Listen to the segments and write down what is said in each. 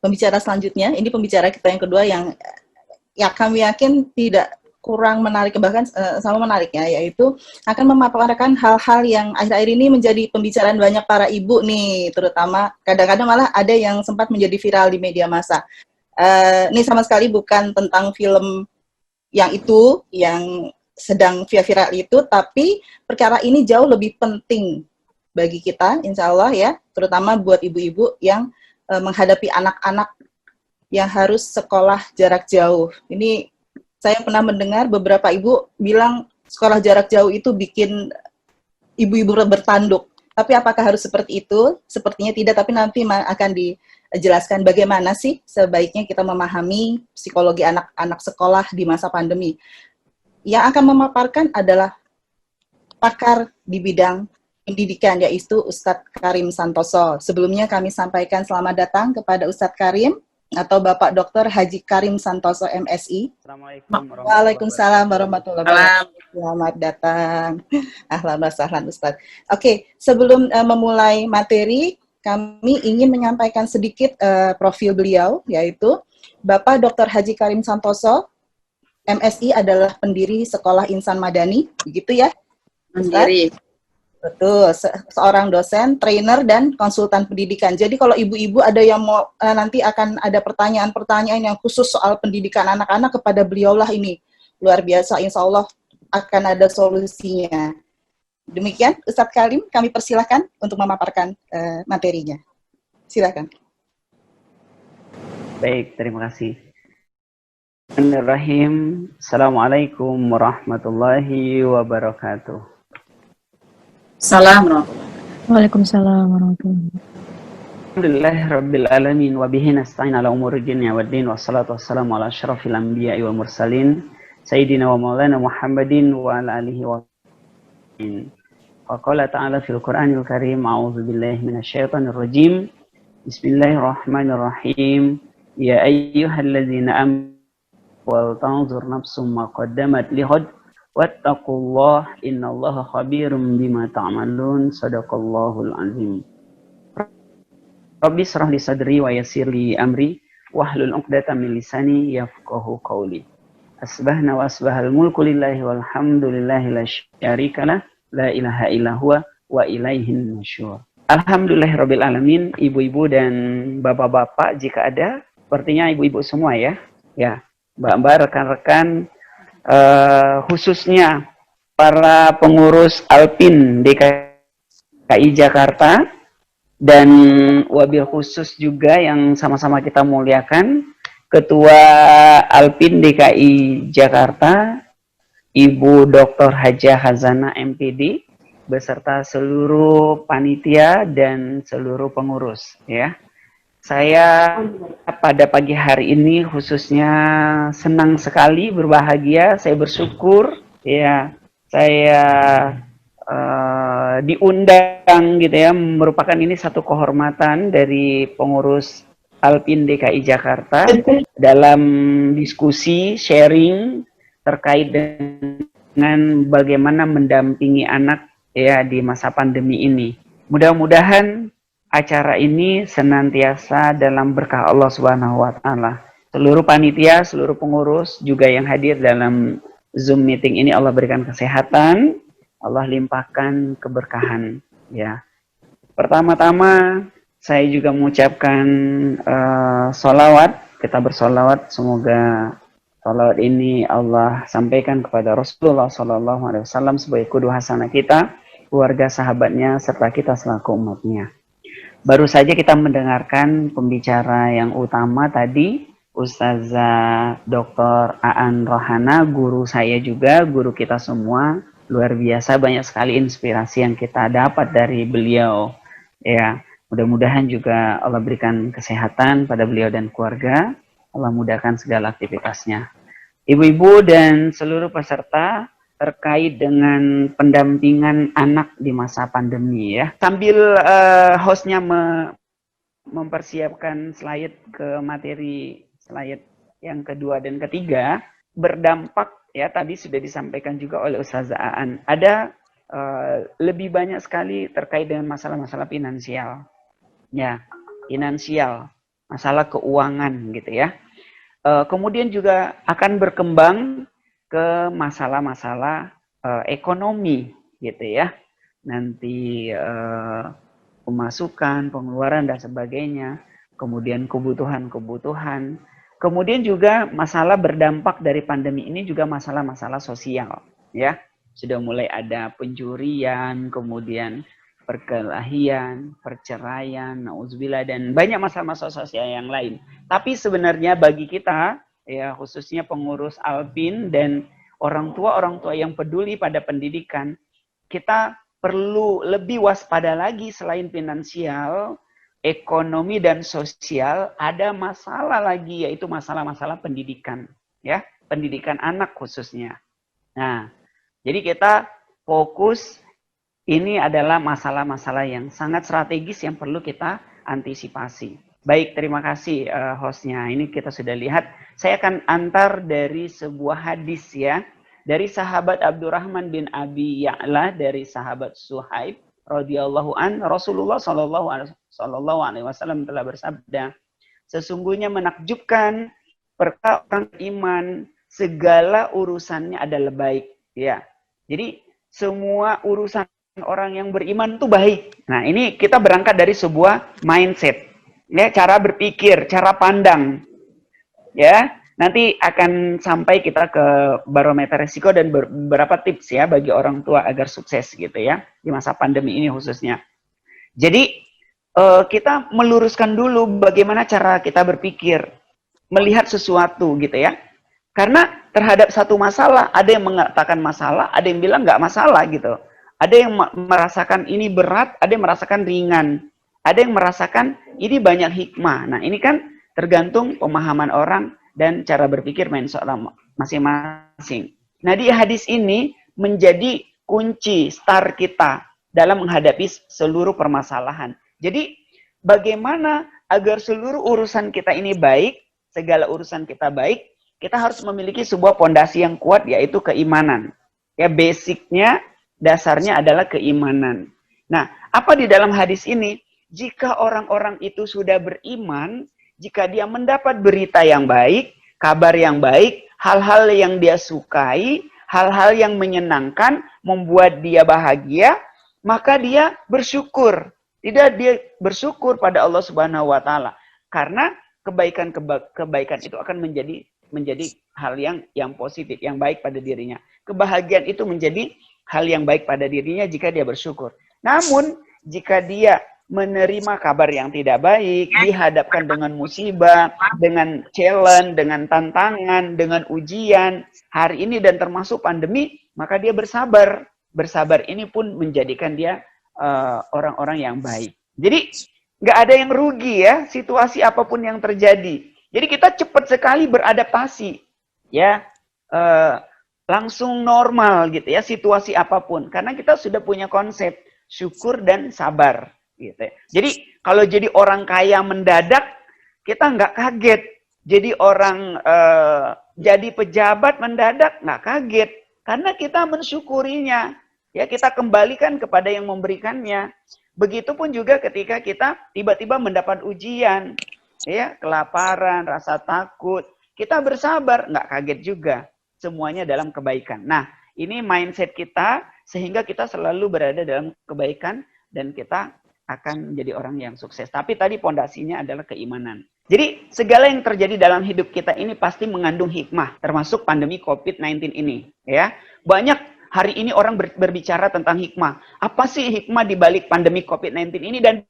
pembicara selanjutnya, ini pembicara kita yang kedua yang ya kami yakin tidak kurang menarik, bahkan sama menariknya, yaitu akan memaparkan hal-hal yang akhir-akhir ini menjadi pembicaraan banyak para ibu nih, terutama kadang-kadang malah ada yang sempat menjadi viral di media massa. Ini sama sekali bukan tentang film yang itu, yang sedang viral itu, tapi perkara ini jauh lebih penting bagi kita, insya Allah ya, terutama buat ibu-ibu yang menghadapi anak-anak yang harus sekolah jarak jauh. Ini saya pernah mendengar beberapa ibu bilang sekolah jarak jauh itu bikin ibu-ibu bertanduk. Tapi apakah harus seperti itu? Sepertinya tidak, tapi nanti akan dijelaskan bagaimana sih sebaiknya kita memahami psikologi anak-anak sekolah di masa pandemi. Yang akan memaparkan adalah pakar di bidang pendidikan, yaitu Ustadz Karim Santoso. Sebelumnya kami sampaikan selamat datang kepada Ustadz Karim atau Bapak Dr. Haji Karim Santoso MSI. Waalaikumsalam warahmatullahi wabarakatuh. Selamat datang. Ahlan wa sahlan Ustadz. Oke, sebelum memulai materi, kami ingin menyampaikan sedikit profil beliau, yaitu Bapak Dr. Haji Karim Santoso MSI adalah pendiri Sekolah Insan Madani, begitu ya? Pendiri. Betul, seorang dosen, trainer, dan konsultan pendidikan. Jadi kalau ibu-ibu ada yang mau, nanti akan ada pertanyaan-pertanyaan yang khusus soal pendidikan anak-anak kepada beliaulah ini. Luar biasa, insya Allah akan ada solusinya. Demikian, Ustadz Karim, kami persilahkan untuk memaparkan materinya. Silakan. Baik, terima kasih. Bismillahirrahmanirrahim. Assalamualaikum warahmatullahi wabarakatuh. Salam. Waalaikumsalam warahmatullahi wabarakatuh. Alhamdulillah rabbil alamin wa bihi nasta'in ala umuri dunya waddin wassalatu wassalamu ala asyrafil anbiya'i wal mursalin sayyidina wa maulana Muhammadin wa ala alihi wa sahbihi. Wa qala ta'ala fil Qur'anil Karim a'udzu billahi minasyaitonir rajim. Bismillahirrahmanirrahim. Ya ayyuhalladzina amanu wal tanzur nafsum ma qaddamat lighad wattaqullah innallaha khabirum bima ta'malun. Sadaqallahul azim. Rabbi shrah li sadri wa yassir li amri wahlul 'uqdatam min lisani yafqahu qawli. Asbahna wa asbahal mulku lillahi walhamdulillahi la syarikalah la ilaha illa huwa wa ilaihin nusyur. Alhamdulillahirabbil alamin. Ibu-ibu dan bapak-bapak jika ada, sepertinya ibu-ibu semua ya. Ya, mbak-mbak, rekan-rekan, khususnya para pengurus Alpin DKI Jakarta, dan wabil khusus juga yang sama-sama kita muliakan, Ketua Alpin DKI Jakarta, Ibu Dr. Hajah Hazana MPD, beserta seluruh panitia dan seluruh pengurus ya. Saya pada pagi hari ini khususnya senang sekali, berbahagia, saya bersyukur ya, saya diundang gitu ya, merupakan ini satu kehormatan dari pengurus Alpin DKI Jakarta dalam diskusi sharing terkait dengan bagaimana mendampingi anak ya di masa pandemi ini. Mudah-mudahan acara ini senantiasa dalam berkah Allah Subhanahu wa taala. Seluruh panitia, seluruh pengurus juga yang hadir dalam Zoom meeting ini Allah berikan kesehatan, Allah limpahkan keberkahan ya. Pertama-tama saya juga mengucapkan sholawat, kita bersolawat, semoga sholawat ini Allah sampaikan kepada Rasulullah SAW sebagai qudwah hasanah kita, keluarga, sahabatnya, serta kita selaku umatnya. Baru saja kita mendengarkan pembicara yang utama tadi, Ustazah Dr. Aan Rohana, guru saya juga, guru kita semua. Luar biasa, banyak sekali inspirasi yang kita dapat dari beliau. Ya, mudah-mudahan juga Allah berikan kesehatan pada beliau dan keluarga. Allah mudahkan segala aktivitasnya. Ibu-ibu dan seluruh peserta terkait dengan pendampingan anak di masa pandemi ya. Sambil hostnya mempersiapkan slide ke materi slide yang kedua dan ketiga, berdampak ya, tadi sudah disampaikan juga oleh Ustazah Aan. Ada lebih banyak sekali terkait dengan masalah-masalah finansial. Ya, finansial. masalah keuangan gitu ya. Kemudian juga akan berkembang ke masalah-masalah ekonomi gitu ya. Nanti pemasukan, pengeluaran dan sebagainya, kemudian kebutuhan-kebutuhan. Kemudian juga masalah berdampak dari pandemi ini juga masalah-masalah sosial ya. Sudah mulai ada pencurian, kemudian perkelahian, perceraian, nauzubillah, dan banyak masalah-masalah sosial yang lain. Tapi sebenarnya bagi kita, ya khususnya pengurus Alpin dan orang tua yang peduli pada pendidikan, kita perlu lebih waspada lagi selain finansial, ekonomi dan sosial, ada masalah lagi yaitu masalah-masalah pendidikan, ya, pendidikan anak khususnya. Nah, jadi kita fokus ini adalah masalah-masalah yang sangat strategis yang perlu kita antisipasi. Baik, terima kasih hostnya. Ini kita sudah lihat. Saya akan antar dari sebuah hadis ya. Dari sahabat Abdurrahman bin Abi Ya'la, dari sahabat Suhaib radhiyallahu an, Rasulullah sallallahu alaihi wasallam telah bersabda, sesungguhnya menakjubkan perkara orang iman, segala urusannya adalah baik. Ya, jadi semua urusan orang yang beriman itu baik. Nah, ini kita berangkat dari sebuah mindset. Ya, cara berpikir, cara pandang. Ya, nanti akan sampai kita ke barometer risiko dan beberapa tips ya bagi orang tua agar sukses gitu ya di masa pandemi ini khususnya. Jadi kita meluruskan dulu bagaimana cara kita berpikir, melihat sesuatu gitu ya. Karena terhadap satu masalah, ada yang mengatakan masalah, ada yang bilang nggak masalah gitu. Ada yang merasakan ini berat, ada yang merasakan ringan. Ada yang merasakan ini banyak hikmah. Nah, ini kan tergantung pemahaman orang dan cara berpikir masing-masing. Nah, di hadis ini menjadi kunci start kita dalam menghadapi seluruh permasalahan. Jadi, bagaimana agar seluruh urusan kita ini baik, segala urusan kita baik, kita harus memiliki sebuah pondasi yang kuat, yaitu keimanan. Ya, basicnya, dasarnya adalah keimanan. Nah, apa di dalam hadis ini? Jika orang-orang itu sudah beriman, jika dia mendapat berita yang baik, kabar yang baik, hal-hal yang dia sukai, hal-hal yang menyenangkan, membuat dia bahagia, maka dia bersyukur. Tidak, dia bersyukur pada Allah Subhanahu wa taala. Karena kebaikan itu akan menjadi hal yang positif, yang baik pada dirinya. Kebahagiaan itu menjadi hal yang baik pada dirinya jika dia bersyukur. Namun, jika dia menerima kabar yang tidak baik, dihadapkan dengan musibah, dengan challenge, dengan tantangan, dengan ujian, hari ini dan termasuk pandemi, maka dia bersabar. Bersabar ini pun menjadikan dia orang-orang yang baik. Jadi, nggak ada yang rugi ya, situasi apapun yang terjadi. Jadi kita cepat sekali beradaptasi, ya. Langsung normal gitu ya situasi apapun, karena kita sudah punya konsep syukur dan sabar gitu. Jadi kalau jadi orang kaya mendadak kita nggak kaget, jadi orang jadi pejabat mendadak nggak kaget, karena kita mensyukurinya ya, kita kembalikan kepada yang memberikannya. Begitupun juga ketika kita tiba-tiba mendapat ujian ya, kelaparan, rasa takut, kita bersabar, nggak kaget juga. Semuanya dalam kebaikan. Nah, ini mindset kita sehingga kita selalu berada dalam kebaikan dan kita akan menjadi orang yang sukses. Tapi tadi pondasinya adalah keimanan. Jadi segala yang terjadi dalam hidup kita ini pasti mengandung hikmah, termasuk pandemi COVID-19 ini. Ya, banyak hari ini orang berbicara tentang hikmah. Apa sih hikmah di balik pandemi COVID-19 ini? Dan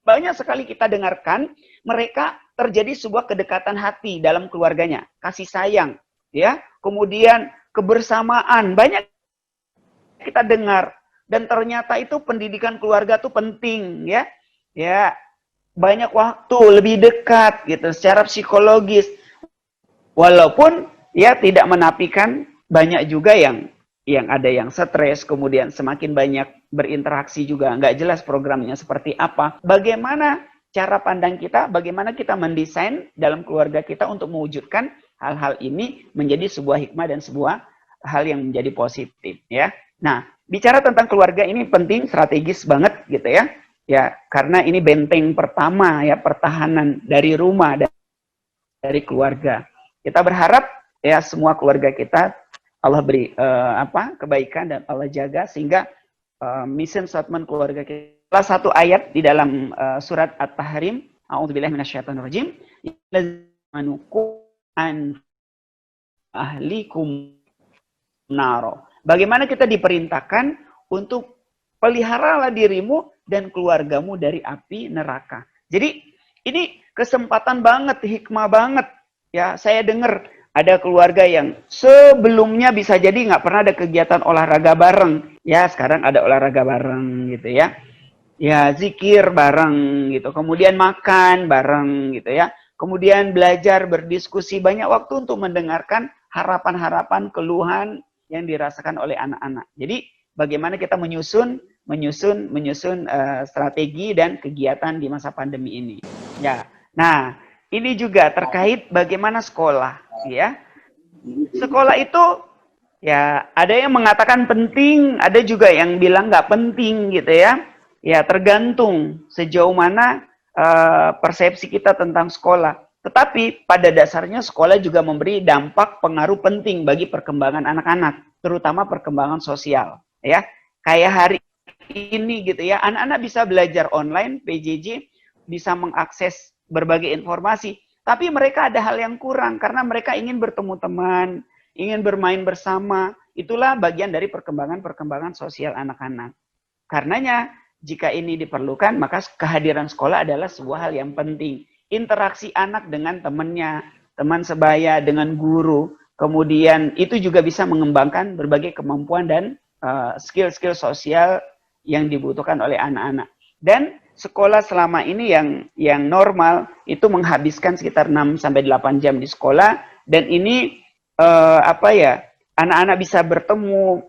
banyak sekali kita dengarkan mereka terjadi sebuah kedekatan hati dalam keluarganya, kasih sayang. Ya, kemudian kebersamaan, banyak kita dengar, dan ternyata itu pendidikan keluarga tuh penting ya. Ya, banyak waktu lebih dekat gitu secara psikologis. Walaupun ya tidak menafikan banyak juga yang ada yang stres, kemudian semakin banyak berinteraksi juga nggak jelas programnya seperti apa. Bagaimana cara pandang kita, bagaimana kita mendesain dalam keluarga kita untuk mewujudkan hal-hal ini menjadi sebuah hikmah dan sebuah hal yang menjadi positif ya. Nah, bicara tentang keluarga ini penting, strategis banget gitu ya. ya, karena ini benteng pertama ya, pertahanan dari rumah, dari keluarga. Kita berharap ya semua keluarga kita Allah beri kebaikan dan Allah jaga sehingga mission statement keluarga kita. Salah satu ayat di dalam surat At-Tahrim, a'udzubillahi minasyaitonirrajim, an ahlikum naro. Bagaimana kita diperintahkan untuk peliharalah dirimu dan keluargamu dari api neraka. Jadi ini kesempatan banget, hikmah banget. Ya, saya dengar ada keluarga yang sebelumnya bisa jadi nggak pernah ada kegiatan olahraga bareng. Ya, sekarang ada olahraga bareng gitu ya. Ya, zikir bareng gitu. Kemudian makan bareng gitu ya. Kemudian belajar, berdiskusi, banyak waktu untuk mendengarkan harapan-harapan, keluhan yang dirasakan oleh anak-anak. Jadi, bagaimana kita menyusun strategi dan kegiatan di masa pandemi ini. Ya. Nah, ini juga terkait bagaimana sekolah, ya. Sekolah itu ya ada yang mengatakan penting, ada juga yang bilang nggak penting gitu ya. Ya, tergantung sejauh mana persepsi kita tentang sekolah. Tetapi pada dasarnya sekolah juga memberi dampak pengaruh penting bagi perkembangan anak-anak, terutama perkembangan sosial, ya. Kayak hari ini gitu ya, anak-anak bisa belajar online, PJJ, bisa mengakses berbagai informasi, tapi mereka ada hal yang kurang karena mereka ingin bertemu teman, ingin bermain bersama. Itulah bagian dari perkembangan sosial anak-anak. Karenanya, jika ini diperlukan, maka kehadiran sekolah adalah sebuah hal yang penting. Interaksi anak dengan temannya, teman sebaya, dengan guru. Kemudian itu juga bisa mengembangkan berbagai kemampuan dan skill-skill sosial yang dibutuhkan oleh anak-anak. Dan sekolah selama ini yang normal itu menghabiskan sekitar 6-8 jam di sekolah. Dan ini anak-anak bisa bertemu,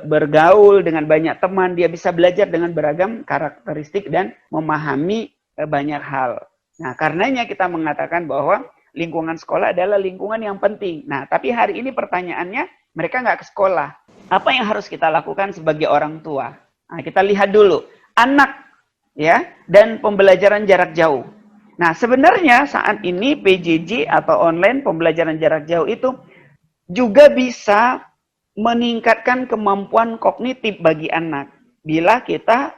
bergaul dengan banyak teman, dia bisa belajar dengan beragam karakteristik dan memahami banyak hal. Nah, karenanya kita mengatakan bahwa lingkungan sekolah adalah lingkungan yang penting. Nah, tapi hari ini pertanyaannya, mereka nggak ke sekolah. Apa yang harus kita lakukan sebagai orang tua? Nah, kita lihat dulu, anak ya dan pembelajaran jarak jauh. Nah, sebenarnya saat ini PJJ atau online pembelajaran jarak jauh itu juga bisa meningkatkan kemampuan kognitif bagi anak bila kita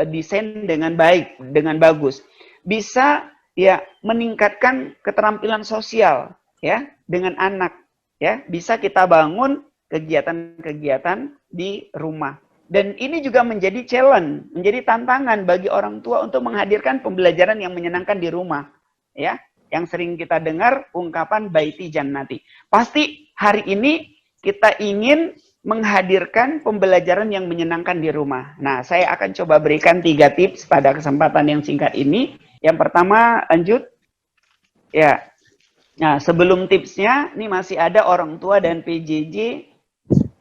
desain dengan baik, dengan bagus. Bisa ya meningkatkan keterampilan sosial ya dengan anak ya. Bisa kita bangun kegiatan-kegiatan di rumah. Dan ini juga menjadi challenge, menjadi tantangan bagi orang tua untuk menghadirkan pembelajaran yang menyenangkan di rumah ya. Yang sering kita dengar ungkapan baiti jannati. Pasti hari ini kita ingin menghadirkan pembelajaran yang menyenangkan di rumah. Nah, saya akan coba berikan 3 tips pada kesempatan yang singkat ini. Yang pertama, lanjut. Ya. Nah, sebelum tipsnya, ini masih ada orang tua dan PJJ.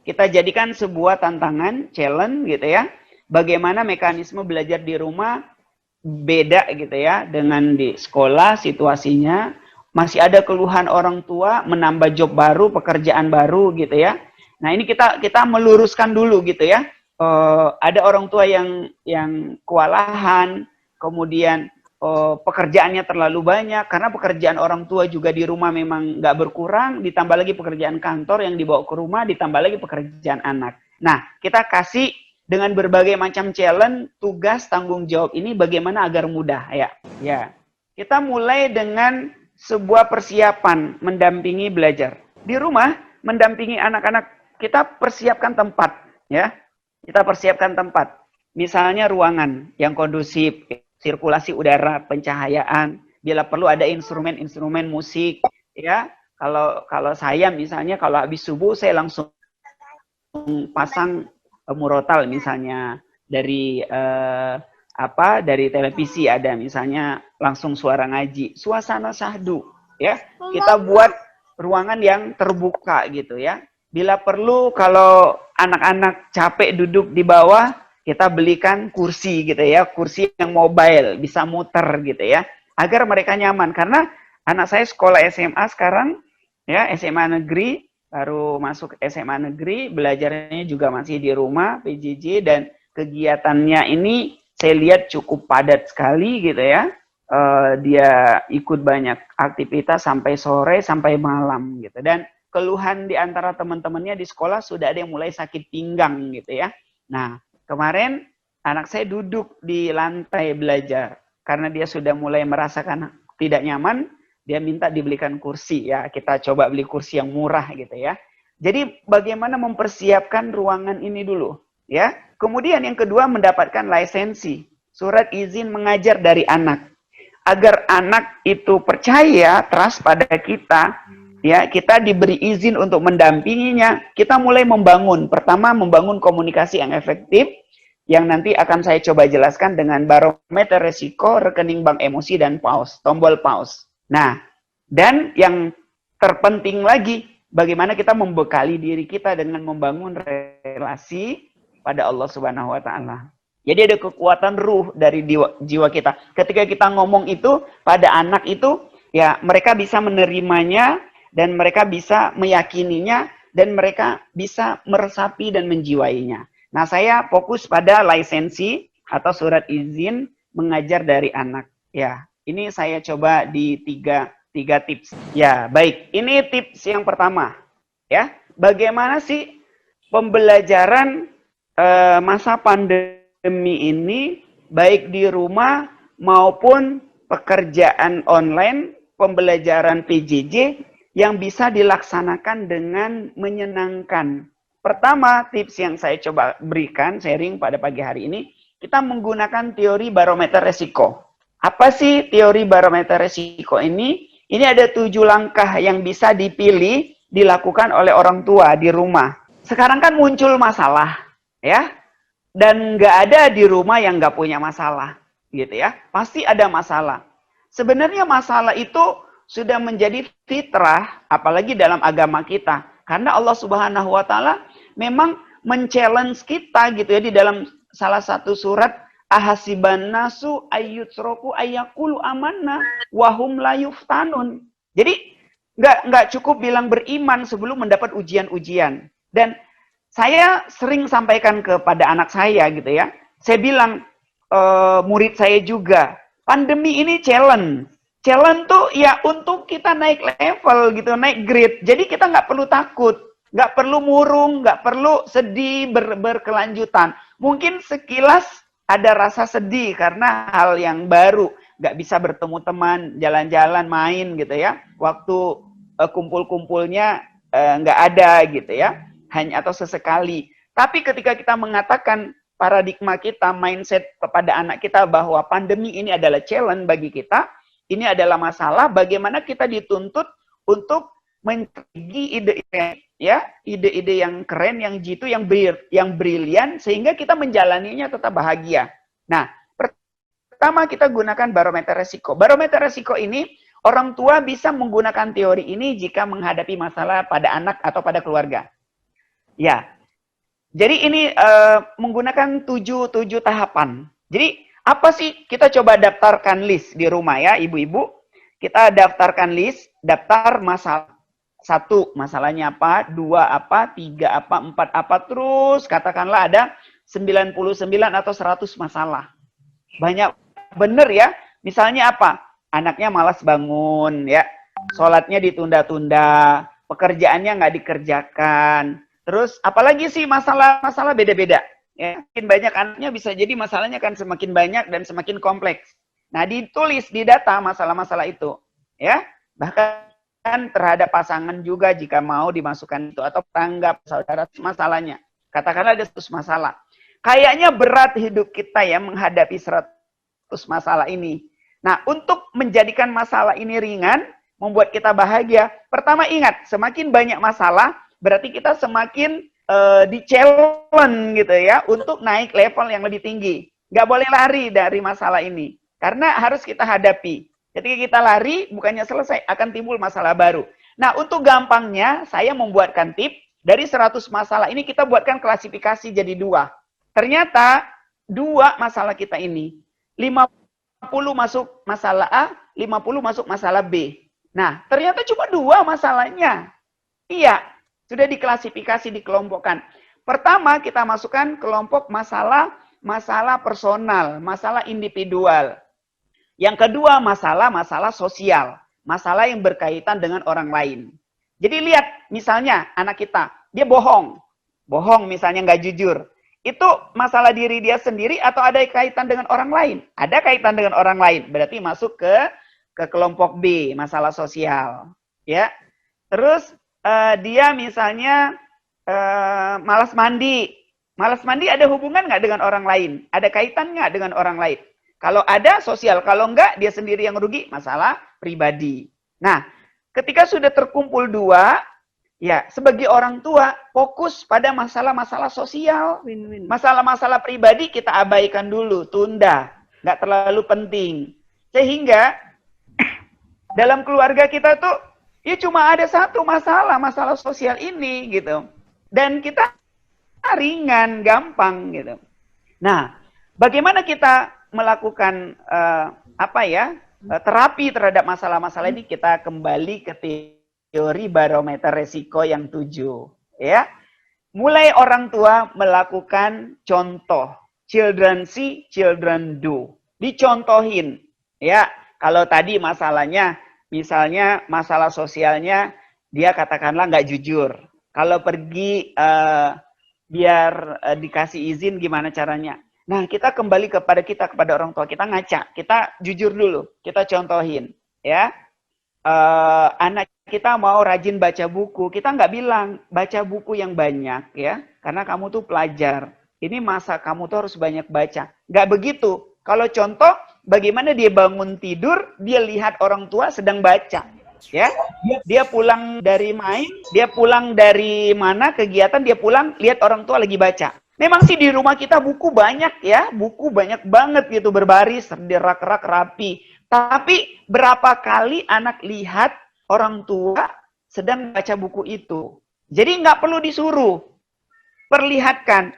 Kita jadikan sebuah tantangan, challenge gitu ya. Bagaimana mekanisme belajar di rumah beda gitu ya dengan di sekolah situasinya. Masih ada keluhan orang tua, menambah job baru, pekerjaan baru gitu ya. Nah, ini kita meluruskan dulu gitu ya. Ada orang tua yang kewalahan, kemudian pekerjaannya terlalu banyak karena pekerjaan orang tua juga di rumah memang nggak berkurang, ditambah lagi pekerjaan kantor yang dibawa ke rumah, ditambah lagi pekerjaan anak. Nah, kita kasih dengan berbagai macam challenge, tugas, tanggung jawab ini bagaimana agar mudah ya. Ya, kita mulai dengan sebuah persiapan mendampingi belajar di rumah, mendampingi anak-anak. Kita persiapkan tempat, ya. Kita persiapkan tempat. Misalnya ruangan yang kondusif, sirkulasi udara, pencahayaan. Bila perlu ada instrumen-instrumen musik, ya. Kalau saya misalnya kalau habis subuh saya langsung pasang murotal misalnya dari dari televisi ada misalnya langsung suara ngaji, suasana syahdu, ya. Kita buat ruangan yang terbuka gitu ya. Bila perlu kalau anak-anak capek duduk di bawah, kita belikan kursi gitu ya, kursi yang mobile, bisa muter gitu ya, agar mereka nyaman. Karena anak saya sekolah SMA sekarang, ya SMA negeri, baru masuk SMA negeri, belajarnya juga masih di rumah, PJJ, dan kegiatannya ini saya lihat cukup padat sekali gitu ya. Dia ikut banyak aktivitas sampai sore, sampai malam gitu. Dan keluhan di antara teman-temannya di sekolah sudah ada yang mulai sakit pinggang gitu ya. Nah, kemarin anak saya duduk di lantai belajar karena dia sudah mulai merasakan tidak nyaman, dia minta dibelikan kursi ya. Kita coba beli kursi yang murah gitu ya. Jadi bagaimana mempersiapkan ruangan ini dulu ya. Kemudian yang kedua mendapatkan lisensi, surat izin mengajar dari anak. Agar anak itu percaya, trust pada kita, ya, kita diberi izin untuk mendampinginya, kita mulai membangun. Pertama, membangun komunikasi yang efektif, yang nanti akan saya coba jelaskan dengan barometer resiko, rekening bank emosi, dan pause, tombol pause. Nah, dan yang terpenting lagi, bagaimana kita membekali diri kita dengan membangun relasi pada Allah Subhanahu wa Ta'ala. Jadi ada kekuatan ruh dari jiwa kita. Ketika kita ngomong itu pada anak itu, ya mereka bisa menerimanya dan mereka bisa meyakininya dan mereka bisa meresapi dan menjiwainya. Nah, saya fokus pada lisensi atau surat izin mengajar dari anak. Ya, ini saya coba di tiga tips. Ya, baik. Ini tips yang pertama. Ya, bagaimana sih pembelajaran masa pandemi ini baik di rumah maupun pekerjaan online, pembelajaran PJJ yang bisa dilaksanakan dengan menyenangkan. Pertama, tips yang saya coba berikan, sharing pada pagi hari ini, kita menggunakan teori barometer resiko. Apa sih teori barometer resiko ini? Ini ada 7 langkah yang bisa dipilih, dilakukan oleh orang tua di rumah. Sekarang kan muncul masalah, ya. Dan nggak ada di rumah yang nggak punya masalah, gitu ya. Pasti ada masalah. Sebenarnya masalah itu sudah menjadi fitrah, apalagi dalam agama kita. Karena Allah Subhanahu wa Ta'ala memang men-challenge kita gitu ya di dalam salah satu surat, ahasiban nasu ayyutsroku ayyakulu amanna wahum la yuftanun. Jadi nggak cukup bilang beriman sebelum mendapat ujian-ujian. Dan saya sering sampaikan kepada anak saya gitu ya. Saya bilang murid saya juga, pandemi ini challenge. Challenge tuh ya untuk kita naik level gitu, naik grade. Jadi kita nggak perlu takut, nggak perlu murung, nggak perlu sedih berkelanjutan. Mungkin sekilas ada rasa sedih karena hal yang baru, nggak bisa bertemu teman, jalan-jalan, main gitu ya. Waktu kumpul-kumpulnya nggak ada gitu ya. Hanya atau sesekali. Tapi ketika kita mengatakan paradigma kita, mindset kepada anak kita bahwa pandemi ini adalah challenge bagi kita, ini adalah masalah, bagaimana kita dituntut untuk mencari ide-ide ya, ide-ide yang keren, yang jitu, yang brilian, sehingga kita menjalaninya tetap bahagia. Nah, pertama kita gunakan barometer resiko. Barometer resiko ini orang tua bisa menggunakan teori ini jika menghadapi masalah pada anak atau pada keluarga. Ya, jadi ini menggunakan 7 tahapan. Jadi apa sih? Kita coba daftarkan list di rumah ya, ibu-ibu. Kita daftarkan list, daftar masalah. 1, masalahnya apa? 2, apa? 3, apa? 4, apa? Terus katakanlah ada 99 atau 100 masalah. Banyak bener ya. Misalnya apa? Anaknya malas bangun ya. Sholatnya ditunda-tunda. Pekerjaannya nggak dikerjakan. Terus apalagi sih masalah beda-beda. Ya, makin banyak anaknya bisa jadi masalahnya kan semakin banyak dan semakin kompleks. Nah, ditulis di data masalah-masalah itu, ya. Bahkan terhadap pasangan juga jika mau dimasukkan itu atau tetangga saudara masalahnya. Katakanlah ada 100 masalah. Kayaknya berat hidup kita ya menghadapi 100 masalah ini. Nah, untuk menjadikan masalah ini ringan, membuat kita bahagia, pertama ingat, semakin banyak masalah berarti kita semakin di-challenge gitu ya untuk naik level yang lebih tinggi. Nggak boleh lari dari masalah ini. Karena harus kita hadapi. Ketika kita lari, bukannya selesai, akan timbul masalah baru. Nah, untuk gampangnya, saya membuatkan tips. Dari 100 masalah ini, kita buatkan klasifikasi jadi 2. Ternyata, 2 masalah kita ini, 50 masuk masalah A, 50 masuk masalah B. Nah, ternyata cuma 2 masalahnya. Iya, sudah diklasifikasi, dikelompokkan. Pertama, kita masukkan kelompok masalah masalah personal, masalah individual. Yang kedua, masalah sosial, masalah yang berkaitan dengan orang lain. Jadi lihat, misalnya anak kita, dia bohong misalnya nggak jujur. Itu masalah diri dia sendiri atau ada kaitan dengan orang lain? Ada kaitan dengan orang lain, berarti masuk ke kelompok B, masalah sosial. Ya, terus dia misalnya malas mandi. Malas mandi ada hubungan nggak dengan orang lain? Ada kaitan nggak dengan orang lain? Kalau ada, sosial. Kalau enggak, dia sendiri yang rugi, masalah pribadi. Nah, ketika sudah terkumpul dua, ya, sebagai orang tua, fokus pada masalah-masalah sosial. Masalah-masalah pribadi kita abaikan dulu, tunda. Nggak terlalu penting. Sehingga, dalam keluarga kita tuh, ya cuma ada satu masalah sosial ini, gitu. Dan kita ringan, gampang, gitu. Nah, bagaimana kita melakukan terapi terhadap masalah-masalah ini? Kita kembali ke teori barometer resiko yang 7, ya. Mulai orang tua melakukan contoh, children see, children do. Dicontohin, ya. Kalau tadi masalahnya, misalnya masalah sosialnya, dia katakanlah nggak jujur. Kalau pergi biar dikasih izin, gimana caranya? Nah, kita kembali kepada orang tua, kita ngaca, kita jujur dulu, kita contohin, ya. Anak kita mau rajin baca buku, kita nggak bilang baca buku yang banyak, ya, karena kamu tuh pelajar. Ini masa kamu tuh harus banyak baca. Nggak begitu. Kalau contoh, bagaimana dia bangun tidur, dia lihat orang tua sedang baca, ya. Dia pulang dari main, dia pulang dari mana kegiatan, dia pulang lihat orang tua lagi baca. Memang sih di rumah kita buku banyak, ya, buku banyak banget gitu, berbaris, dirak-rak rapi. Tapi berapa kali anak lihat orang tua sedang baca buku itu? Jadi nggak perlu disuruh, perlihatkan,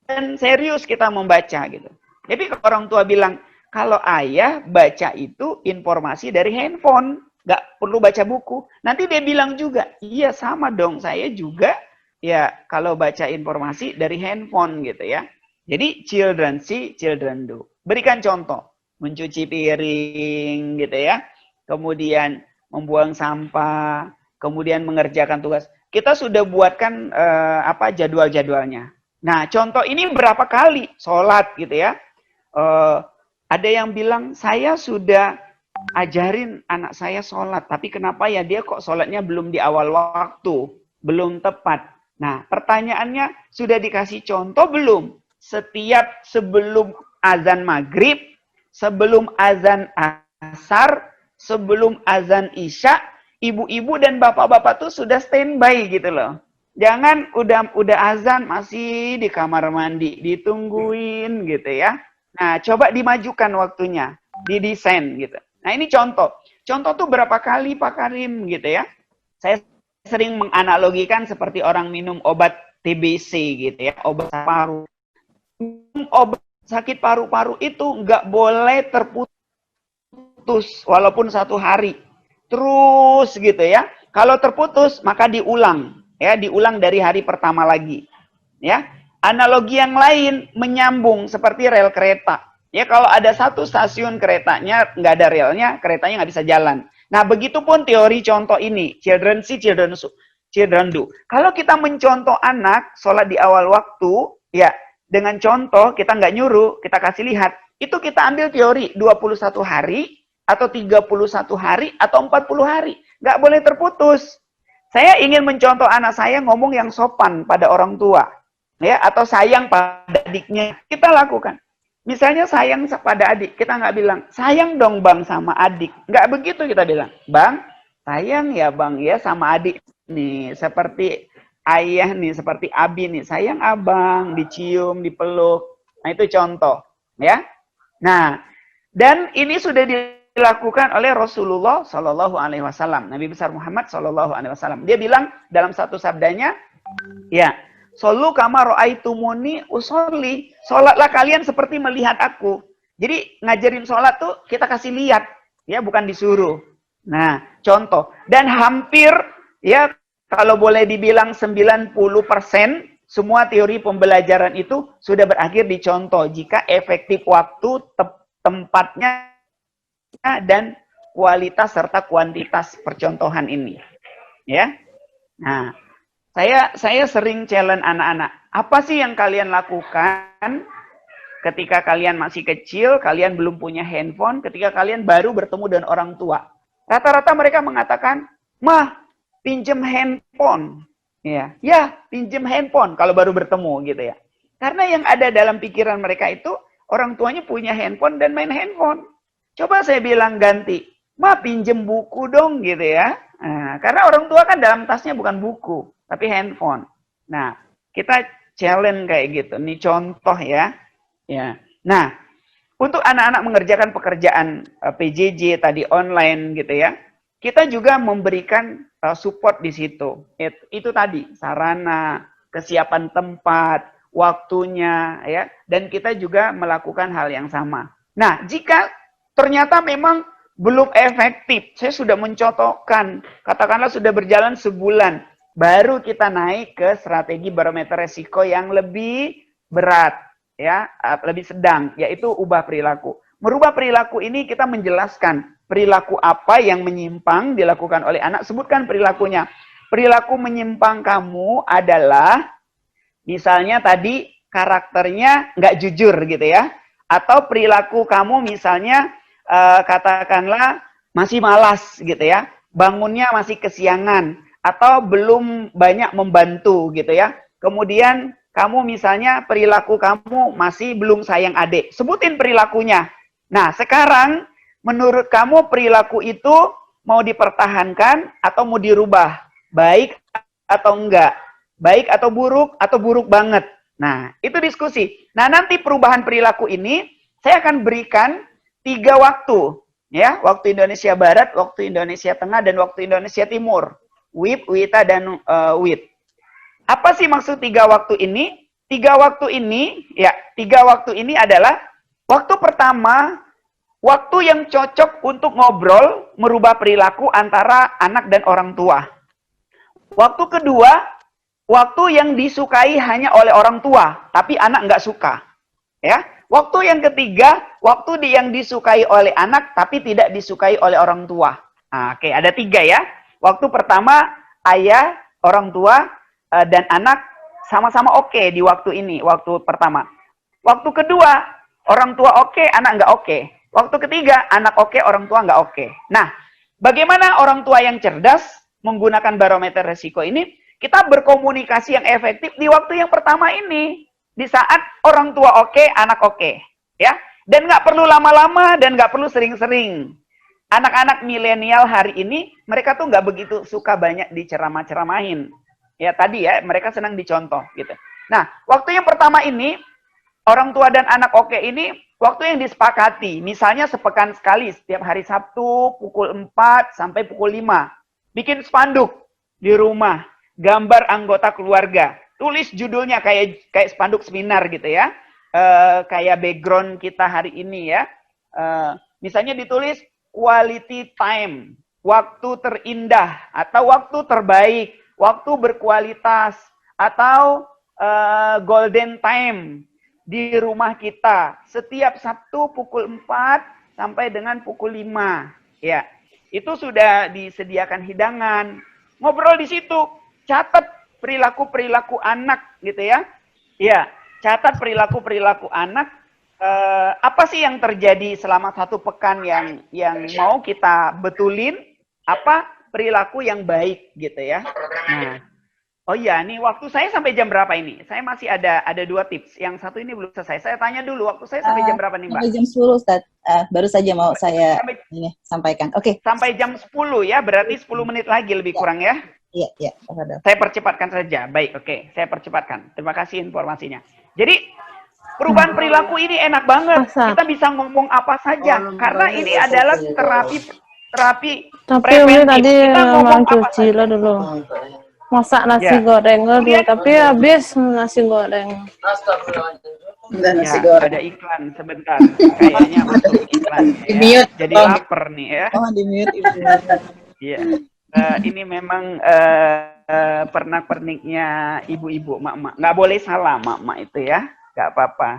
dan serius kita membaca gitu. Jadi kalau orang tua bilang, kalau ayah baca itu informasi dari handphone, nggak perlu baca buku. Nanti dia bilang juga, iya sama dong, saya juga. Ya, kalau baca informasi dari handphone gitu ya. Jadi, children see, children do. Berikan contoh. Mencuci piring gitu ya. Kemudian membuang sampah. Kemudian mengerjakan tugas. Kita sudah buatkan jadwal-jadwalnya. Nah, contoh ini berapa kali? Sholat gitu ya. Ada yang bilang, saya sudah ajarin anak saya sholat. Tapi kenapa ya dia kok sholatnya belum di awal waktu? Belum tepat. Nah, pertanyaannya, sudah dikasih contoh belum? Setiap sebelum azan maghrib, sebelum azan asar, sebelum azan isya, ibu-ibu dan bapak-bapak tuh sudah standby gitu loh. Jangan udah azan masih di kamar mandi, ditungguin gitu ya. Nah, coba dimajukan waktunya, didesain gitu. Nah, ini contoh. Contoh tuh berapa kali Pak Karim gitu ya. Saya sering menganalogikan seperti orang minum obat TBC gitu ya, obat paru. Obat sakit paru-paru itu nggak boleh terputus walaupun 1 hari. Terus gitu ya. Kalau terputus maka diulang, ya, diulang dari hari pertama lagi. Ya. Analogi yang lain menyambung seperti rel kereta. Ya, kalau ada satu stasiun keretanya nggak ada relnya, keretanya nggak bisa jalan. Nah, begitupun teori contoh ini. Children see, children do. Kalau kita mencontoh anak, sholat di awal waktu, ya, dengan contoh, kita nggak nyuruh, kita kasih lihat. Itu kita ambil teori 21 hari, atau 31 hari, atau 40 hari. Nggak boleh terputus. Saya ingin mencontoh anak saya ngomong yang sopan pada orang tua. Ya, atau sayang pada adiknya. Kita lakukan. Misalnya sayang pada adik, kita nggak bilang, sayang dong bang sama adik. Nggak begitu kita bilang, bang, sayang ya bang ya sama adik nih. Seperti ayah nih, seperti abi nih, sayang abang, dicium, dipeluk. Nah itu contoh. Ya. Nah, dan ini sudah dilakukan oleh Rasulullah Shallallahu Alaihi Wasallam. Nabi besar Muhammad Shallallahu Alaihi Wasallam. Dia bilang dalam satu sabdanya, ya, Solu kama ro'aitumuni usolli. Sholatlah kalian seperti melihat aku. Jadi ngajarin sholat tuh kita kasih lihat, ya, bukan disuruh. Nah, contoh. Dan hampir, ya, kalau boleh dibilang 90% semua teori pembelajaran itu sudah berakhir di contoh jika efektif waktu, tempatnya, dan kualitas serta kuantitas percontohan ini. Ya. Nah, saya sering challenge anak-anak. Apa sih yang kalian lakukan ketika kalian masih kecil, kalian belum punya handphone, ketika kalian baru bertemu dengan orang tua? Rata-rata mereka mengatakan, "Mah, pinjem handphone." Ya, pinjem handphone kalau baru bertemu gitu ya. Karena yang ada dalam pikiran mereka itu orang tuanya punya handphone dan main handphone. Coba saya bilang ganti, "Mah, pinjem buku dong," gitu ya. Nah, karena orang tua kan dalam tasnya bukan buku, tapi handphone. Nah, kita challenge kayak gitu. Ini contoh ya. Ya. Nah, untuk anak-anak mengerjakan pekerjaan PJJ tadi online gitu ya, kita juga memberikan support di situ. Itu tadi sarana, kesiapan tempat, waktunya ya, dan kita juga melakukan hal yang sama. Nah, jika ternyata memang belum efektif, saya sudah mencontohkan, katakanlah sudah berjalan sebulan, baru kita naik ke strategi barometer resiko yang lebih berat, ya, lebih sedang, yaitu ubah perilaku. Merubah perilaku ini kita menjelaskan perilaku apa yang menyimpang dilakukan oleh anak. Sebutkan perilakunya. Perilaku menyimpang kamu adalah, misalnya tadi karakternya nggak jujur gitu ya. Atau perilaku kamu misalnya katakanlah masih malas gitu ya. Bangunnya masih kesiangan. Atau belum banyak membantu gitu ya. Kemudian kamu misalnya perilaku kamu masih belum sayang adik. Sebutin perilakunya. Nah, sekarang menurut kamu perilaku itu mau dipertahankan atau mau dirubah? Baik atau enggak? Baik atau buruk banget? Nah, itu diskusi. Nah, nanti perubahan perilaku ini saya akan berikan 3 waktu. Ya, waktu Indonesia Barat, waktu Indonesia Tengah, dan waktu Indonesia Timur. WIB, WITA, dan WIT. Apa sih maksud 3 waktu ini? 3 waktu ini adalah waktu pertama, waktu yang cocok untuk ngobrol, merubah perilaku antara anak dan orang tua. Waktu kedua, waktu yang disukai hanya oleh orang tua, tapi anak nggak suka. Ya. Waktu yang ketiga, waktu yang disukai oleh anak, tapi tidak disukai oleh orang tua. Nah, oke, ada 3 ya. Waktu pertama, ayah, orang tua, dan anak sama-sama oke di waktu ini, waktu pertama. Waktu kedua, orang tua oke, anak nggak oke. Waktu ketiga, anak oke, orang tua nggak oke. Nah, bagaimana orang tua yang cerdas menggunakan barometer resiko ini? Kita berkomunikasi yang efektif di waktu yang pertama ini. Di saat orang tua oke, anak oke. Ya, dan nggak perlu lama-lama dan nggak perlu sering-sering. Anak-anak milenial hari ini, mereka tuh nggak begitu suka banyak diceramah-ceramahin. Ya, tadi ya, mereka senang dicontoh gitu. Nah, waktu yang pertama ini, orang tua dan anak oke ini waktu yang disepakati. Misalnya sepekan sekali, setiap hari Sabtu pukul 4 sampai pukul 5. Bikin spanduk di rumah, gambar anggota keluarga. Tulis judulnya kayak spanduk seminar gitu ya. Kayak background kita hari ini ya. Misalnya ditulis quality time, waktu terindah atau waktu terbaik, waktu berkualitas, atau golden time di rumah kita setiap Sabtu pukul 4 sampai dengan pukul 5. Ya, itu sudah disediakan hidangan. Ngobrol di situ, catat perilaku-perilaku anak gitu ya. Ya, catat perilaku-perilaku anak. Apa sih yang terjadi selama 1 pekan yang mau kita betulin? Apa perilaku yang baik gitu ya. Nah, oh iya, nih waktu saya sampai jam berapa ini? Saya masih ada 2 tips. Yang satu ini belum selesai. Saya tanya dulu, waktu saya sampai jam berapa nih, Mbak? Sampai jam 10, Ustaz. Baru saja mau saya sampaikan. Oke. Sampai jam 10 ya, berarti 10 menit lagi lebih kurang ya? Iya. Saya percepatkan saja. Baik, oke. Saya percepatkan. Terima kasih informasinya. Jadi, perubahan perilaku ini enak banget. Kita bisa ngomong apa saja. Karena ini adalah terapi Tapi Umi tadi memang cuci lah dulu. Masak nasi goreng dulu, tapi habis nasi goreng. Ada iklan sebentar. Kayaknya masuk iklan. Ya. Jadi lapar nih ya. Oh, di mute. Iya. Ini memang pernak-perniknya ibu-ibu, mak-mak. Nggak boleh salah mak-mak itu ya, nggak apa-apa.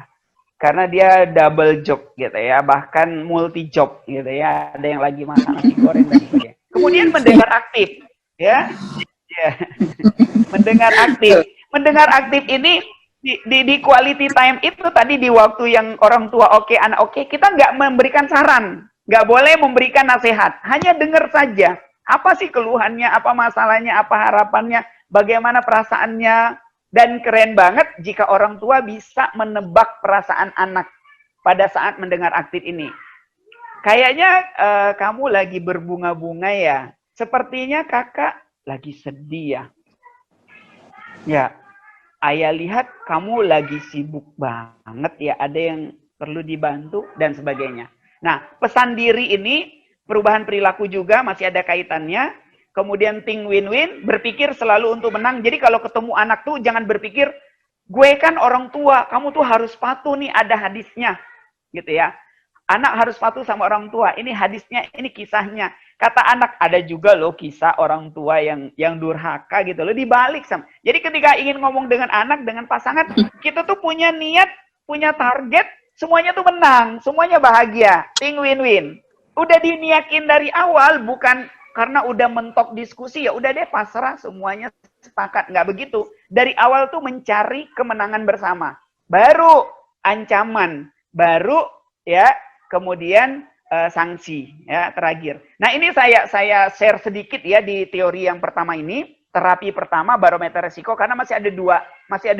Karena dia double job gitu ya, bahkan multi job gitu ya. Ada yang lagi masak nasi goreng dan sebagainya. Kemudian mendengar aktif, ya, ya. Mendengar aktif. Mendengar aktif ini di quality time itu tadi di waktu yang orang tua oke, anak oke, kita nggak memberikan saran, nggak boleh memberikan nasihat, hanya dengar saja. Apa sih keluhannya, apa masalahnya, apa harapannya, bagaimana perasaannya, dan keren banget jika orang tua bisa menebak perasaan anak pada saat mendengar aktif ini. Kayaknya kamu lagi berbunga-bunga ya, sepertinya kakak lagi sedih ya. Ya, ayah lihat kamu lagi sibuk banget ya, ada yang perlu dibantu dan sebagainya. Nah, pesan diri ini, perubahan perilaku juga masih ada kaitannya. Kemudian think win-win, berpikir selalu untuk menang. Jadi kalau ketemu anak tuh jangan berpikir, gue kan orang tua, kamu tuh harus patuh nih, ada hadisnya. Gitu ya. Anak harus patuh sama orang tua. Ini hadisnya, ini kisahnya. Kata anak, ada juga loh kisah orang tua yang durhaka gitu loh, dibalik sama. Jadi ketika ingin ngomong dengan anak, dengan pasangan, kita tuh punya niat, punya target, semuanya tuh menang, semuanya bahagia, think win-win. Udah diniatin dari awal, bukan karena udah mentok diskusi, ya udah deh pasrah, semuanya sepakat. Nggak begitu. Dari awal tuh mencari kemenangan bersama. Baru ancaman, baru ya kemudian sanksi ya terakhir. Nah ini saya share sedikit ya di teori yang pertama ini, terapi pertama barometer resiko, karena masih ada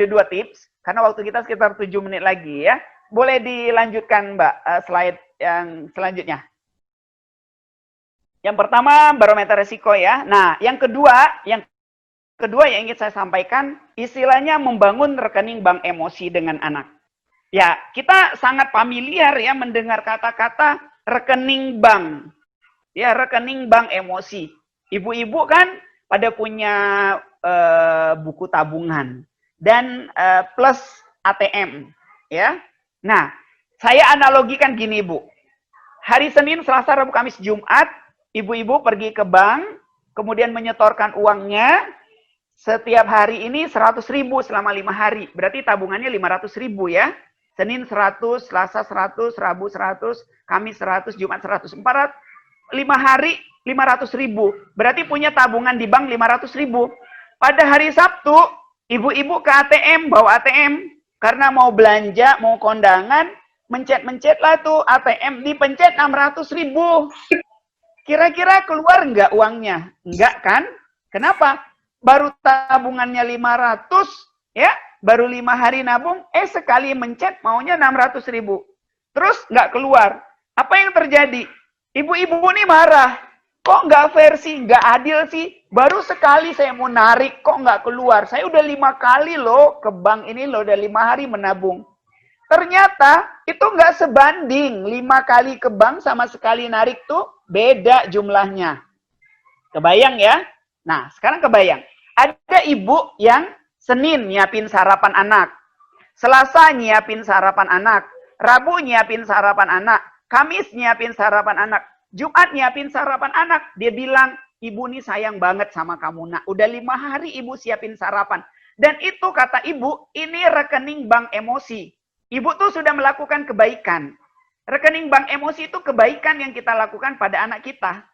dua tips, karena waktu kita sekitar 7 menit lagi ya. Boleh dilanjutkan Mbak slide yang selanjutnya. Yang pertama barometer resiko ya. Nah yang kedua yang ingin saya sampaikan, istilahnya membangun rekening bank emosi dengan anak. Ya, kita sangat familiar ya mendengar kata-kata rekening bank. Ya, rekening bank emosi. Ibu-ibu kan pada punya buku tabungan dan plus ATM, ya. Nah, saya analogikan gini, Bu. Hari Senin, Selasa, Rabu, Kamis, Jumat, ibu-ibu pergi ke bank, kemudian menyetorkan uangnya. Setiap hari ini 100.000 selama 5 hari. Berarti tabungannya 500.000 ya. Senin 100, Selasa 100, Rabu 100, Kamis 100, Jumat 100. 5 hari 500.000. Berarti punya tabungan di bank 500.000. Pada hari Sabtu, ibu-ibu ke ATM, bawa ATM. Karena mau belanja, mau kondangan, mencet-mencet lah tuh ATM, dipencet 600.000. Kira-kira keluar nggak uangnya? Enggak kan? Kenapa? Baru tabungannya 500, ya, baru 5 hari nabung, sekali mencet maunya 600.000. Terus nggak keluar. Apa yang terjadi? Ibu-ibu nih marah. Kok nggak fair sih, nggak adil sih? Baru sekali saya mau narik, kok nggak keluar? Saya udah 5 kali loh ke bank ini loh, udah 5 hari menabung. Ternyata itu nggak sebanding. 5 kali ke bank sama sekali narik tuh beda jumlahnya. Kebayang ya? Nah, sekarang kebayang. Ada ibu yang Senin nyiapin sarapan anak, Selasa nyiapin sarapan anak, Rabu nyiapin sarapan anak, Kamis nyiapin sarapan anak, Jumat nyiapin sarapan anak. Dia bilang, ibu nih sayang banget sama kamu nak. Udah 5 hari ibu siapin sarapan. Dan itu kata ibu, ini rekening bank emosi. Ibu tuh sudah melakukan kebaikan. Rekening bank emosi itu kebaikan yang kita lakukan pada anak kita.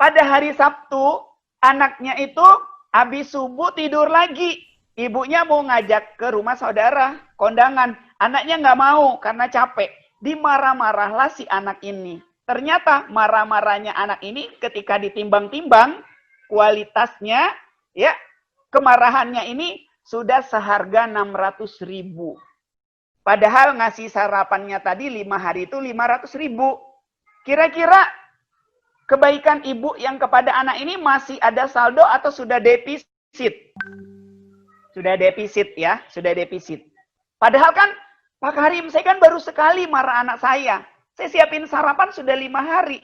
Pada hari Sabtu, anaknya itu habis subuh tidur lagi. Ibunya mau ngajak ke rumah saudara, kondangan. Anaknya nggak mau karena capek. Dimarah-marahlah si anak ini. Ternyata marah-marahnya anak ini ketika ditimbang-timbang, kualitasnya, ya, kemarahannya ini sudah seharga 600.000. Padahal ngasih sarapannya tadi 5 hari itu 500.000. Kira-kira kebaikan ibu yang kepada anak ini masih ada saldo atau sudah defisit? Sudah defisit ya, sudah defisit. Padahal kan Pak Karim, saya kan baru sekali marah anak saya. Saya siapin sarapan sudah 5 hari.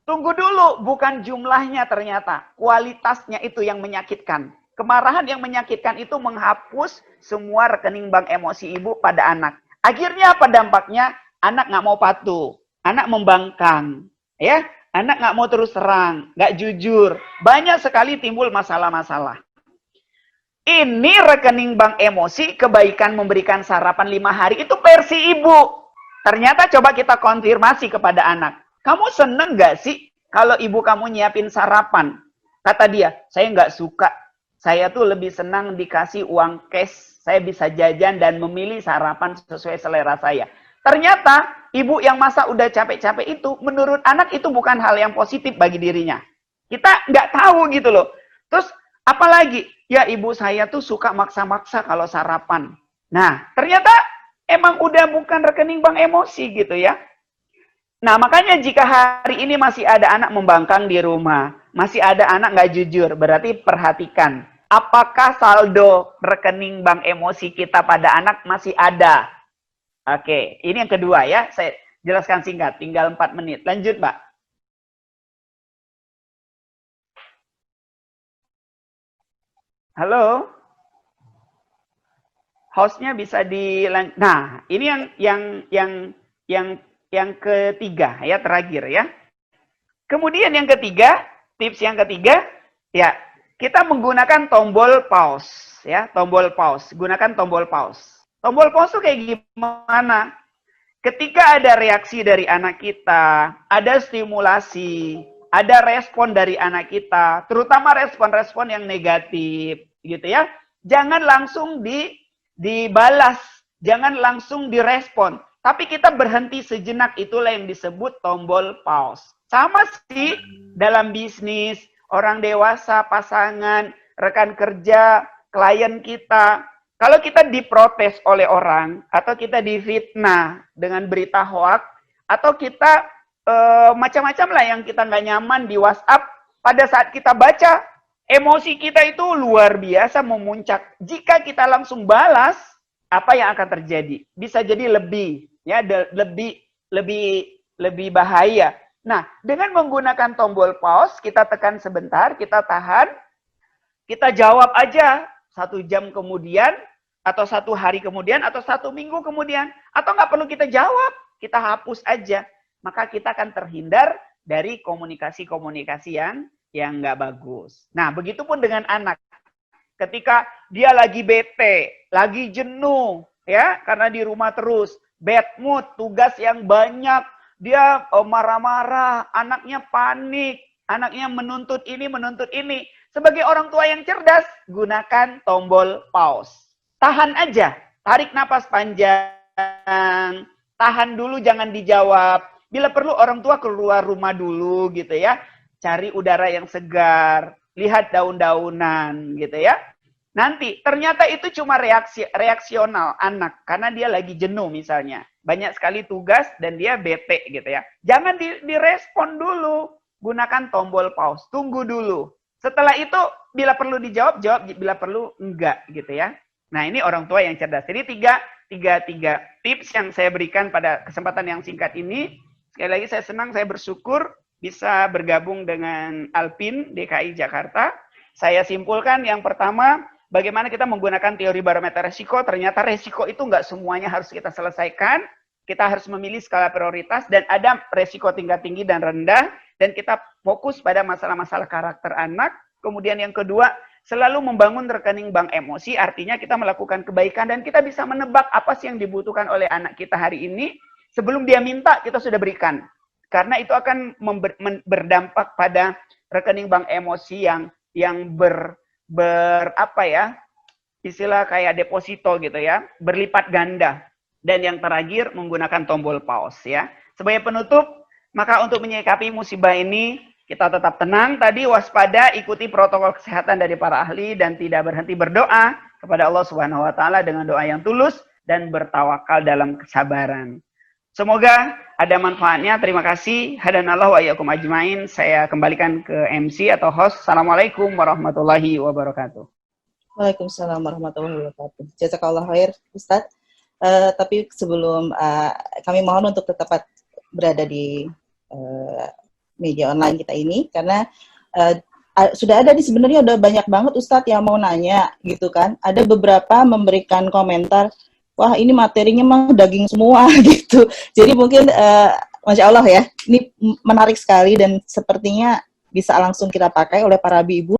Tunggu dulu, bukan jumlahnya ternyata. Kualitasnya itu yang menyakitkan. Kemarahan yang menyakitkan itu menghapus semua rekening bank emosi ibu pada anak. Akhirnya apa dampaknya? Anak nggak mau patuh. Anak membangkang. Ya, Anak nggak mau terus terang, nggak jujur. Banyak sekali timbul masalah-masalah. Ini rekening bank emosi, kebaikan memberikan sarapan 5 hari, itu versi ibu. Ternyata coba kita konfirmasi kepada anak. Kamu seneng nggak sih kalau ibu kamu nyiapin sarapan? Kata dia, saya nggak suka. Saya tuh lebih senang dikasih uang cash. Saya bisa jajan dan memilih sarapan sesuai selera saya. Ternyata ibu yang masa udah capek-capek itu, menurut anak itu bukan hal yang positif bagi dirinya. Kita nggak tahu gitu loh. Terus apalagi, ya ibu saya tuh suka maksa-maksa kalau sarapan. Nah, ternyata emang udah bukan rekening bank emosi gitu ya. Nah, makanya jika hari ini masih ada anak membangkang di rumah, masih ada anak nggak jujur, berarti perhatikan. Apakah saldo rekening bank emosi kita pada anak masih ada? Oke, ini yang kedua ya. Saya jelaskan singkat, tinggal 4 menit. Lanjut, Mbak. Halo? Hostnya bisa nah, ini yang ketiga ya, terakhir ya. Kemudian yang ketiga, tips yang ketiga, ya, kita menggunakan tombol pause ya, tombol pause. Gunakan tombol pause. Tombol pause itu kayak gimana? Ketika ada reaksi dari anak kita, ada stimulasi, ada respon dari anak kita, terutama respon-respon yang negatif, gitu ya. Jangan langsung dibalas, jangan langsung direspon. Tapi kita berhenti sejenak, itulah yang disebut tombol pause. Sama sih dalam bisnis, orang dewasa, pasangan, rekan kerja, klien kita. Kalau kita diprotes oleh orang, atau kita difitnah dengan berita hoak, atau kita macam-macam lah yang kita nggak nyaman di WhatsApp, pada saat kita baca, emosi kita itu luar biasa memuncak. Jika kita langsung balas, apa yang akan terjadi? Bisa jadi lebih bahaya. Nah, dengan menggunakan tombol pause, kita tekan sebentar, kita tahan, kita jawab aja 1 jam kemudian, atau 1 hari kemudian, atau 1 minggu kemudian, atau nggak perlu kita jawab, kita hapus aja. Maka kita akan terhindar dari komunikasi-komunikasi yang nggak bagus. Nah, begitupun dengan anak. Ketika dia lagi bete, lagi jenuh, ya, karena di rumah terus, bad mood, tugas yang banyak, dia marah-marah, anaknya panik, anaknya menuntut ini, menuntut ini. Sebagai orang tua yang cerdas, gunakan tombol pause. Tahan aja, tarik napas panjang, tahan dulu, jangan dijawab. Bila perlu orang tua keluar rumah dulu gitu ya, cari udara yang segar, lihat daun-daunan gitu ya. Nanti ternyata itu cuma reaksional anak karena dia lagi jenuh misalnya. Banyak sekali tugas dan dia bete gitu ya. Jangan direspon dulu. Gunakan tombol pause, tunggu dulu. Setelah itu bila perlu dijawab, jawab, bila perlu enggak gitu ya. Nah, ini orang tua yang cerdas. Jadi tiga tips yang saya berikan pada kesempatan yang singkat ini. Sekali lagi saya senang, saya bersyukur bisa bergabung dengan Alpin DKI Jakarta. Saya simpulkan yang pertama, bagaimana kita menggunakan teori barometer resiko. Ternyata resiko itu nggak semuanya harus kita selesaikan. Kita harus memilih skala prioritas dan ada resiko tingkat tinggi dan rendah. Dan kita fokus pada masalah-masalah karakter anak. Kemudian yang kedua, selalu membangun rekening bank emosi. Artinya kita melakukan kebaikan dan kita bisa menebak apa sih yang dibutuhkan oleh anak kita hari ini. Sebelum dia minta, kita sudah berikan. Karena itu akan berdampak pada rekening bank emosi yang apa ya, istilah kayak deposito gitu ya, berlipat ganda. Dan yang terakhir menggunakan tombol pause ya. Sebagai penutup, maka untuk menyikapi musibah ini kita tetap tenang, tadi waspada, ikuti protokol kesehatan dari para ahli dan tidak berhenti berdoa kepada Allah Subhanahu wa taala dengan doa yang tulus dan bertawakal dalam kesabaran. Semoga ada manfaatnya. Terima kasih. Hadanallahu wa iyyakum ajmain. Saya kembalikan ke MC atau host. Assalamualaikum warahmatullahi wabarakatuh. Waalaikumsalam warahmatullahi wabarakatuh. Jazakallah khair, Ustadz. Tapi sebelum kami mohon untuk tetap berada di media online kita ini, karena sudah ada sebenarnya udah banyak banget Ustadz yang mau nanya gitu kan. Ada beberapa memberikan komentar, wah ini materinya mah daging semua gitu. Jadi mungkin Masya Allah ya, ini menarik sekali dan sepertinya bisa langsung kita pakai oleh para ibu-ibu